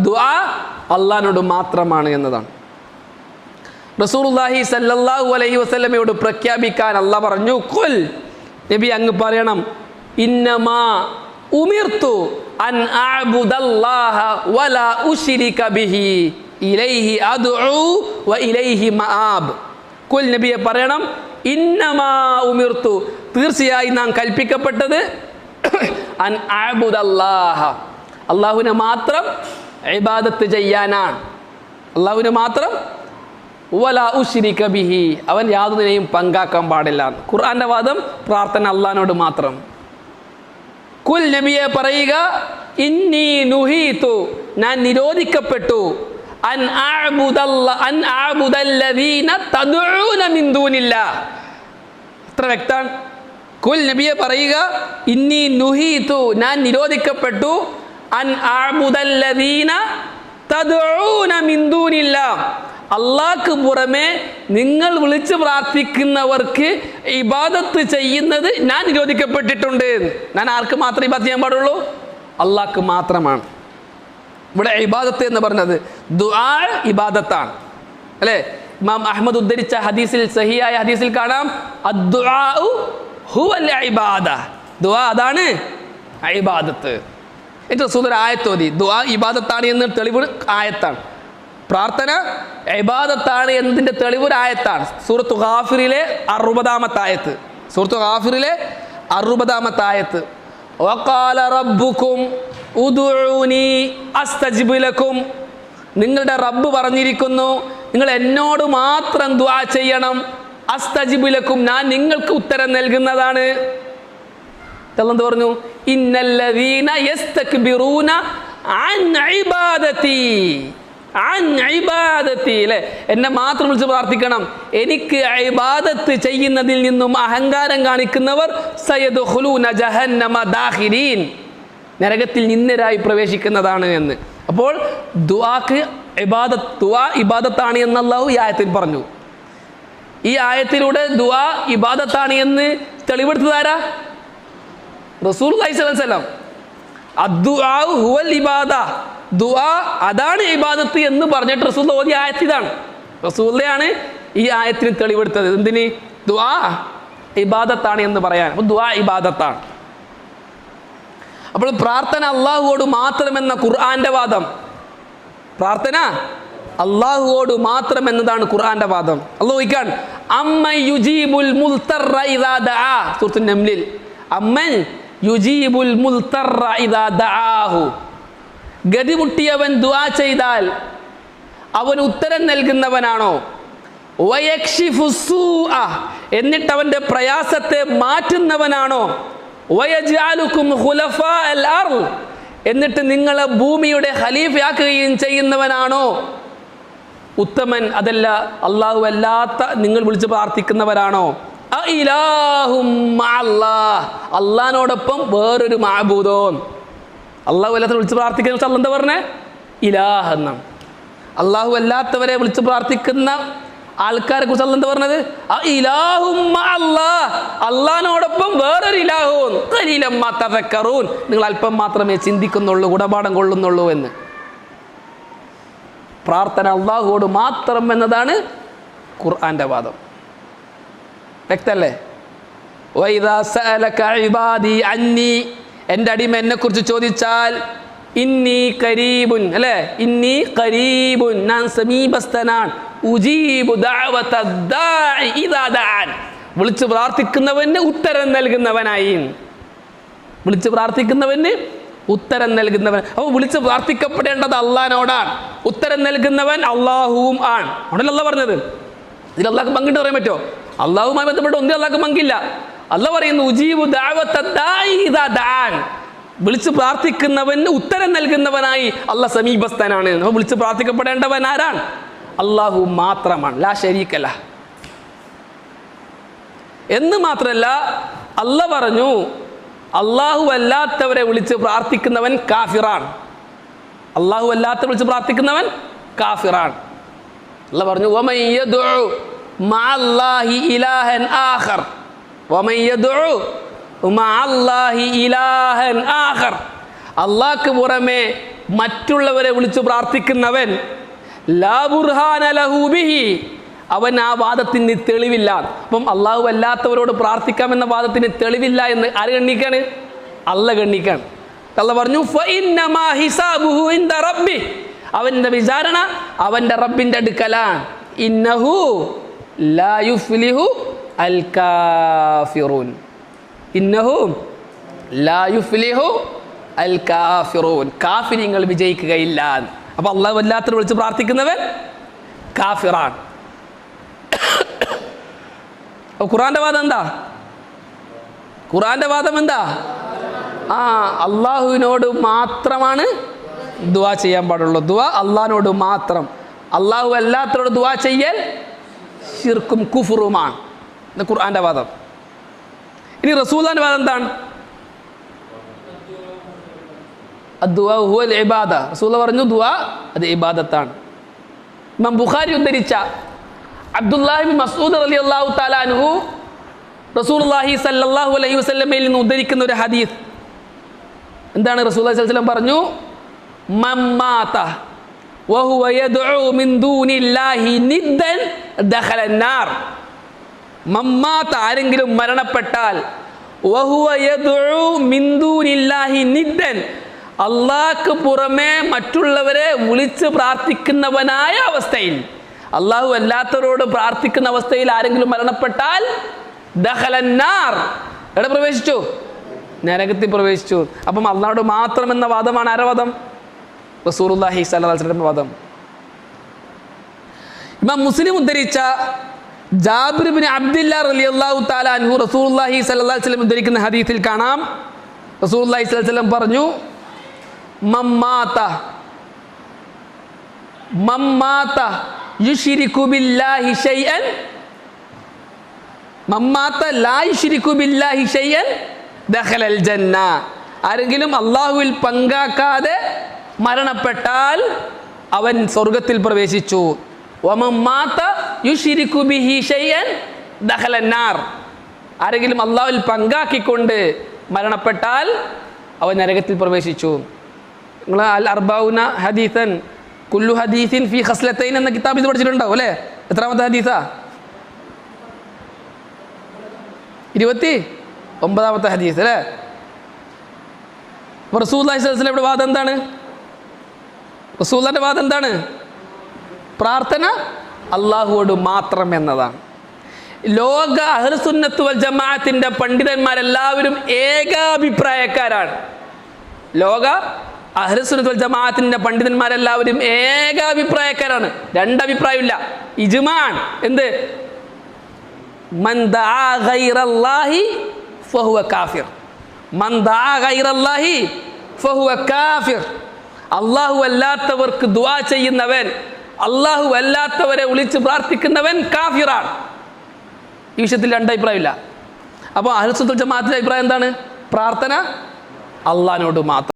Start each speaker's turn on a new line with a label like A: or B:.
A: ദുആ അള്ളാഹിനോട് മാത്രമാണ് എന്നതാണ്. റസൂലുള്ളാഹി സല്ലല്ലാഹു അലൈഹി വസല്ലമയോട് പ്രഖ്യാപിക്കാൻ അള്ളാഹ് പറഞ്ഞു, ഖുൽ, നബി അങ്ങ് പറയണം, ഇന്നമാ ഉമിർതു അൻ അഅ്ബുദല്ലാഹ വലാ ഉശ്രിക ബിഹി ഇലൈഹി അദ്ഉ വ ഇലൈഹി മആബ്. ഖുൽ, നബിയെ പറയണം, ഇന്നമാ ഉമിർതു, തീർച്ചയായും നാം കൽപ്പിക്കപ്പെട്ടത് അൻ അഅ്ബുദല്ലാഹ, അള്ളാഹുവിനെ മാത്രം ഇബാദത്ത് ചെയ്യാനാണ്. അള്ളാഹുവിനെ മാത്രം, വലാ ഉശ്രിക ബിഹി, അവൻ യാതൊന്നിനെയും പങ്കാക്കാൻ പാടില്ല. ഖുർആന്റെ വാദം പ്രാർത്ഥന അള്ളാഹിനോട് മാത്രം. കുൽ, നബിയെ പറയുക, ഇന്നി നുഹീതു, ഞാൻ നിരോധിക്കപ്പെട്ടു, അൻ അഅ്ബുദല്ലദീന തദ്ഊന മിൻ ദൂനില്ലാഹ്. എത്ര വ്യക്തമാണ്. കുൽ, നബിയെ പറയുക, ഇന്നി നുഹീതു, ഞാൻ നിരോധിക്കപ്പെട്ടു, അൻ അഅ്ബുദല്ലദീന തദ്ഊന മിൻ ദൂനില്ലാഹ്, അള്ളാഹ്ക്ക് പുറമെ നിങ്ങൾ വിളിച്ച് പ്രാർത്ഥിക്കുന്നവർക്ക് ഇബാദത്ത് ചെയ്യുന്നത് ഞാൻ നിരോധിക്കപ്പെട്ടിട്ടുണ്ട്. ഞാൻ ആർക്ക് മാത്രമേ ഇബാദത്ത് ചെയ്യാൻ പാടുള്ളൂ? അള്ളാഹ്ക്ക് മാത്രമാണ്. ഇവിടെ ഇബാദത്ത് എന്ന് പറഞ്ഞത് ദുആ ഇബാദത്താണ്, അല്ലേ? ഇമാം അഹ്മദ് ഉദ്ധരിച്ച ഹദീസിൽ, സഹിയായ ഹദീസിൽ കാണാം, അദ്ദുആഉ ഹുവൽ ഇബാദ, ദുആ അതാണ് ഇബാദത്ത്. എന്നിട്ട് റസൂൽ ഒരു ആയത്ത് ഓതി, ദുആ ഇബാദത്താണ് എന്ന് തെളിവ് ആയത്താണ്. പ്രാർത്ഥന ഇബാദത്താണ് എന്നതിൻ്റെ തെളിവ് ആയത്താണ്. സൂറത്തു ഗാഫിറിലെ 60-ാമത്തെ ആയത്ത്. സൂറത്തു ഗാഫിറിലെ 60-ാമത്തെ ആയത്ത്, വഖാല റബ്ബുക്കും ഉദ്ഉനി അസ്തജിബ് ലക്കും, നിങ്ങളുടെ റബ്ബ് പറഞ്ഞിരിക്കുന്നു, നിങ്ങൾ എന്നോട് മാത്രം ദുആ ചെയ്യണം, അസ്തജിബ് ലക്കും, ഞാൻ നിങ്ങൾക്ക് ഉത്തരം നൽകുന്നതാണ്. എന്ത് പറഞ്ഞു? ഇന്നല്ലദീന യസ്തക്ബിറൂന അൻ ഇബാദതി, അല്ലേ, എന്നെ മാത്രം വിളിച്ച് പ്രാർത്ഥിക്കണം, എനിക്ക് ഇബാദത്ത് ചെയ്യുന്നതിൽ നിന്നും അഹങ്കാരം കാണിക്കുന്നവർ സയദ്ഖുലൂന ജഹന്നമ ദാഖിരീൻ, നരകത്തിൽ നിന്നരായി പ്രവേശിക്കുന്നതാണ് എന്ന്. അപ്പോൾ ദുആക്ക് ഇബാദത്ത്, ദുആ ഇബാദത്താണ് എന്ന് അല്ലാഹു ഈ ആയത്തിൽ പറഞ്ഞു. ഈ ആയത്തിലൂടെ ദുആ ഇബാദത്താണ് എന്ന് തെളിവെടുത്തതാരാ? റസൂലുള്ളാഹി സ്വല്ലല്ലാഹു അലൈഹി വസല്ലം. അദ്ദുആ ഹുവൽ ഇബാദ, ദുആ അതാണ് ഇബാദത്ത് എന്ന് പറഞ്ഞിട്ട് റസൂൽ ഓതി ആയത്ത് ഇതാണ്. റസൂലാണ് ഈ ആയത്തിന് തെളിവെടുത്തത്. എന്തിന്? ദുആ ഇബാദത്താണ് എന്ന് പറയാൻ. അപ്പോൾ ദുആ ഇബാദത്താണ്. അപ്പോൾ പ്രാർത്ഥന അള്ളാഹുവോട് മാത്രമെന്ന ഖുർആന്റെ വാദം, പ്രാർത്ഥന അള്ളാഹുവോട് മാത്രം എന്നതാണ് ഖുർആന്റെ വാദം. അല്ലാഹു ചോദിക്കാൻ, അമ്മൻ യുജീബുൽ മുൽതറ ഇദാ ദആ, സൂറത്തുൻ നംലിൽ, അമ്മൻ യുജീബുൽ മുൽതറ ഇദാ ദആഹു, ഗതിമുട്ടിയവൻ ദുആ ചെയ്താൽ അവൻ ഉത്തരം നൽകുന്നവനാണോ? വയക്ഷിഫു സൂഅ, എന്നിട്ട് അവന്റെ പ്രയാസത്തെ മാറ്റുന്നവനാണോ? വയജ്അലുകും ഖുലഫാഅൽ അർള്, എന്നിട്ട് നിങ്ങളെ ഭൂമിയുടെ ഖലീഫയാക്കുകയും ചെയ്യുന്നവനാണോ ഉത്തമൻ? അതല്ല, അല്ലാഹു അല്ലാത്ത നിങ്ങൾ വിളിച്ച് പ്രാർത്ഥിക്കുന്നവരാണോ? അഇലാഹും മഅല്ലാഹ്, അല്ലാഹുവോടൊപ്പം വേറൊരു മഅബൂദോ? അള്ളാഹു അല്ലാത്ത വിളിച്ച് പ്രാർത്ഥിക്കുന്ന അള്ളാഹ് എന്താ പറഞ്ഞേ? ഇലാഹ് എന്നാണ്. അള്ളാഹു അല്ലാത്തവരെ വിളിച്ച് പ്രാർത്ഥിക്കുന്ന ആൾക്കാരെ കുറിച്ച് അള്ളാഹ് എന്താ പറഞ്ഞത്? ഇലാഹും മഅല്ലാഹ്, അള്ളാഹിനോടൊപ്പം വേറൊരു ഇലാഹുൻ ഖലീലൻ മാ തദക്കറൂൻ, നിങ്ങൾ അല്പം മാത്രമേ ചിന്തിക്കുന്നുള്ളൂ, ഗുണപാഠം കൊള്ളുന്നുള്ളൂ എന്ന്. പ്രാർത്ഥന അള്ളാഹുവോട് മാത്രം എന്നതാണ് ഖുർആന്റെ വാദം. വ്യക്തല്ലേ? വഇദാ സഅലക ഇബാദി അന്നി, എൻ്റെ അടിമ എന്നെ കുറിച്ച് ചോദിച്ചാൽ, ഇന്നി കരീബുൻ, അല്ലേ, ഇന്നി കരീബുൻ, ഞാൻ സമീപസ്ഥനാണ്, ഉജീബു ദഅവത ദാഇ ഇദാ ദഅൻ, വിളിച്ച് പ്രാർത്ഥിക്കുന്നവന് ഉത്തരം നൽകുന്നവനായി. വിളിച്ച് പ്രാർത്ഥിക്കുന്നവന് ഉത്തരം നൽകുന്നവൻ. അപ്പോൾ വിളിച്ച് പ്രാർത്ഥിക്കപ്പെടേണ്ടത് അള്ളാഹിനോടാണ്, ഉത്തരം നൽകുന്നവൻ അള്ളാഹുവും ആണ്. അവിടെ അള്ളാഹ് പറഞ്ഞത്. ഇതിൽ അള്ളാഹ്ക്ക് പങ്കിട്ട് പറയാൻ പറ്റുമോ? അള്ളാഹുമായി ബന്ധപ്പെട്ട് ഒന്നും അള്ളാഹ്ക്ക് പങ്കില്ല. അള്ളാഹ് പറയുന്നു, ഉജീബു ദഅവത ദാഇ ഇദാ ദഅൻ, വിളിച്ച് പ്രാർത്ഥിക്കുന്നവന് ഉത്തരം നൽകുന്നവനായി അള്ളാഹ് സമീപസ്ഥനാണ്. അപ്പോൾ വിളിച്ച് പ്രാർത്ഥിക്കപ്പെടേണ്ടവൻ ആരാണ്? അള്ളാഹു മാത്രമാണ്, ലാ ശരീക ലഹ്. എന്ന് മാത്രമല്ല അള്ളാഹ് പറഞ്ഞു, അള്ളാഹു അല്ലാത്തവരെ വിളിച്ച് പ്രാർത്ഥിക്കുന്നവൻ കാഫിറാണ്. അള്ളാഹു അല്ലാത്ത വിളിച്ച് പ്രാർത്ഥിക്കുന്നവൻ കാഫിറാണ്. അള്ളാഹ് പറഞ്ഞു, വമൻ യദ്ഉ മഅല്ലാഹി ഇലാഹൻ ആഖർ, വമൻ യദ്ഉ മഅല്ലാഹി ഇലാഹൻ ആഖർ, അള്ളാഹ്ക്ക് പുറമെ മറ്റുള്ളവരെ വിളിച്ചു പ്രാർത്ഥിക്കുന്നവൻ ലാ ബുർഹാന ലഹു ബിഹി, അവൻ ആ വാദത്തിന് തെളിവില്ല. അപ്പം അള്ളാഹു അല്ലാത്തവരോട് പ്രാർത്ഥിക്കാമെന്ന വാദത്തിന് തെളിവില്ല എന്ന് ആര് ഗണ്ണിക്കാണ്? അല്ല ഗണ്ണിക്കാണ്. അല്ല പറഞ്ഞു ഫഇന്നമാ ഹിസാബുഹു ഇൻദ റബ്ബി, അവൻ്റെ വിചാരണ അവൻ്റെ റബ്ബിൻ്റെ അടുക്കലാണ്. ഇന്നഹു ലാ യുഫ്ലിഹു അൽ കാഫിറൂൻ, ഇന്നഹു ലാ യുഫ്ലിഹു അൽ കാഫിറൂൻ, കാഫിരിങ്ങൾ വിജയിക്കുകയില്ല. അപ്പോൾ അള്ളാഹു അല്ലാത്തവരെ വിളിച്ച് പ്രാർത്ഥിക്കുന്നവൻ കാഫിറാണ്. ഖുർആന്റെ വാദം എന്താ? ഖുർആന്റെ വാദം എന്താ? അള്ളാഹുവിനോട് മാത്രമാണ് ദുആ ചെയ്യാൻ പാടുള്ളൂ. ദുആ അള്ളാഹിനോട് മാത്രം. അള്ളാഹു അല്ലാത്തവരോട് ദുആ ചെയ്യൽ ശിർക്കും കുഫ്റുമാണ്. ഇത് ഖുർആന്റെ വാദം. ഇനി റസൂലുള്ളാഹിന്റെ വാദം എന്താണ്? അദ്ദുആ ഹുവൽ ഇബാദ. റസൂലുള്ളാഹി പറഞ്ഞു ദുആ അത് ഇബാദത്താണ്. ഇമാം ബുഖാരി ഉദ്ധരിച്ച അബ്ദുല്ലാഹി ബിൻ മസ്ഊദ് റളിയല്ലാഹു തആല അൻഹു റസൂലുള്ളാഹി സ്വല്ലല്ലാഹു അലൈഹി വസല്ലമയിൽ നിന്ന് ഉദ്ധരിക്കുന്ന ഒരു ഹദീസ് എന്താണ്? റസൂലുള്ളാഹി സ്വല്ലല്ലാഹു അലൈഹി വസല്ലം പറഞ്ഞു മമ്മാത വഹുവ യദ്ഉ മിൻ ദൂനില്ലാഹി നിദ്ദൻ ദഖലൻ നാർ. മമ്മാത, ആരെങ്കിലും മരണപ്പെട്ടാൽ വഹുവ യദ്ഉ മിൻ ദൂനില്ലാഹി നിദ്ദൻ, അള്ളാഹ്ക്ക് പുറമെ മറ്റുള്ളവരെ വിളിച്ച് പ്രാർത്ഥിക്കുന്നവനായ അവസ്ഥയിൽ, അള്ളാഹു അല്ലാത്തവരോട് പ്രാർത്ഥിക്കുന്ന അവസ്ഥയിൽ ആരെങ്കിലും മരണപ്പെട്ടാൽ ദഖലൻ നാർ, എവിടെ പ്രവേശിച്ചു? നരകത്തിൽ പ്രവേശിച്ചു. അപ്പം അള്ളാഹുവോട് മാത്രം എന്ന വാദമാണ് ആരുടെ വാദം? റസൂലുള്ളാഹി സ്വല്ലല്ലാഹു അലൈഹി വസല്ലം വാദം. ഇമാം മുസ്ലിം ഉദ്ധരിച്ച ജാബിർ ബിൻ അബ്ദില്ലാ റളിയല്ലാഹു തആല അൻഹു റസൂലുള്ളാഹി സ്വല്ലല്ലാഹു അലൈഹി വസല്ലം ഉദ്ധരിക്കുന്ന ഹദീസിൽ കാണാം, റസൂലുള്ളാഹി സ്വല്ലല്ലാഹു അലൈഹി വസല്ലം പറഞ്ഞു മമ്മാത യുശ്രികു ബില്ലാഹി ശൈഅൻ, മമ്മാത ലാ യുശ്രികു ബില്ലാഹി ശൈഅൻ ദഖലൽ ജന്ന, ആരെങ്കിലും അള്ളാഹുവിൽ പങ്കാക്കാതെ മരണപ്പെട്ടാൽ അവൻ സ്വർഗത്തിൽ പ്രവേശിച്ചു. വമമ്മാത യുശ്രികു ബിഹി ശൈഅൻ ദഖലൻ നാർ, ആരെങ്കിലും അള്ളാഹുവിൽ പങ്കാക്കിക്കൊണ്ട് മരണപ്പെട്ടാൽ അവൻ നരകത്തിൽ പ്രവേശിച്ചു. നിങ്ങൾ അൽ അർബഊന ഹദീസൻ കുല്ലു ഹദീസിൻ ഫി ഖസ്ലത്തൈൻ എന്ന കിതാബിൽ പഠിച്ചിട്ടുണ്ടാവും അല്ലേ? എത്രാമത്തെ ഹദീസാ? 29ാമത്തെ ഹദീസ് അല്ലേ? റസൂലുള്ളാഹി സ്വല്ലല്ലാഹു അലൈഹി വസല്ലം വാദം എന്താണ്? റസൂലുള്ളാഹിന്റെ വാദം എന്താണ്? പ്രാർത്ഥന അള്ളാഹുവോട് മാത്രം എന്നതാണ്. ലോക അഹ്ലുസുന്നത്ത് വൽ ജമാഅത്തിന്റെ പണ്ഡിതന്മാരെല്ലാവരും ഏകാഭിപ്രായക്കാരാണ്. ലോക അഹ്ലുസുന്നത്ത് വൽ ജമാഅത്തിന്റെ പണ്ഡിതന്മാരെല്ലാവരും ഏകാഭിപ്രായക്കാരാണ്. രണ്ടഭിപ്രായമില്ല, ഇജ്മാൻ. എന്ത്? മൻ ദഅ ഗൈറല്ലാഹി ഫഹുവ കാഫിർ, മൻ ദഅ ഗൈറല്ലാഹി ഫഹുവ കാഫിർ. അല്ലാഹു അല്ലാത്തവർക്ക് ദുആ ചെയ്യുന്നവൻ, അല്ലാഹു അല്ലാത്തവരെ വിളിച്ച് പ്രാർത്ഥിക്കുന്നവൻ കാഫിറാണ്. ഈ വിഷയത്തിൽ രണ്ടഭിപ്രായമില്ല. അപ്പോൾ അഹ്ലുസുന്നത്ത് വൽ ജമാഅത്തിന്റെ അഭിപ്രായം എന്താണ്? പ്രാർത്ഥന അള്ളാഹിനോട് മാത്രം.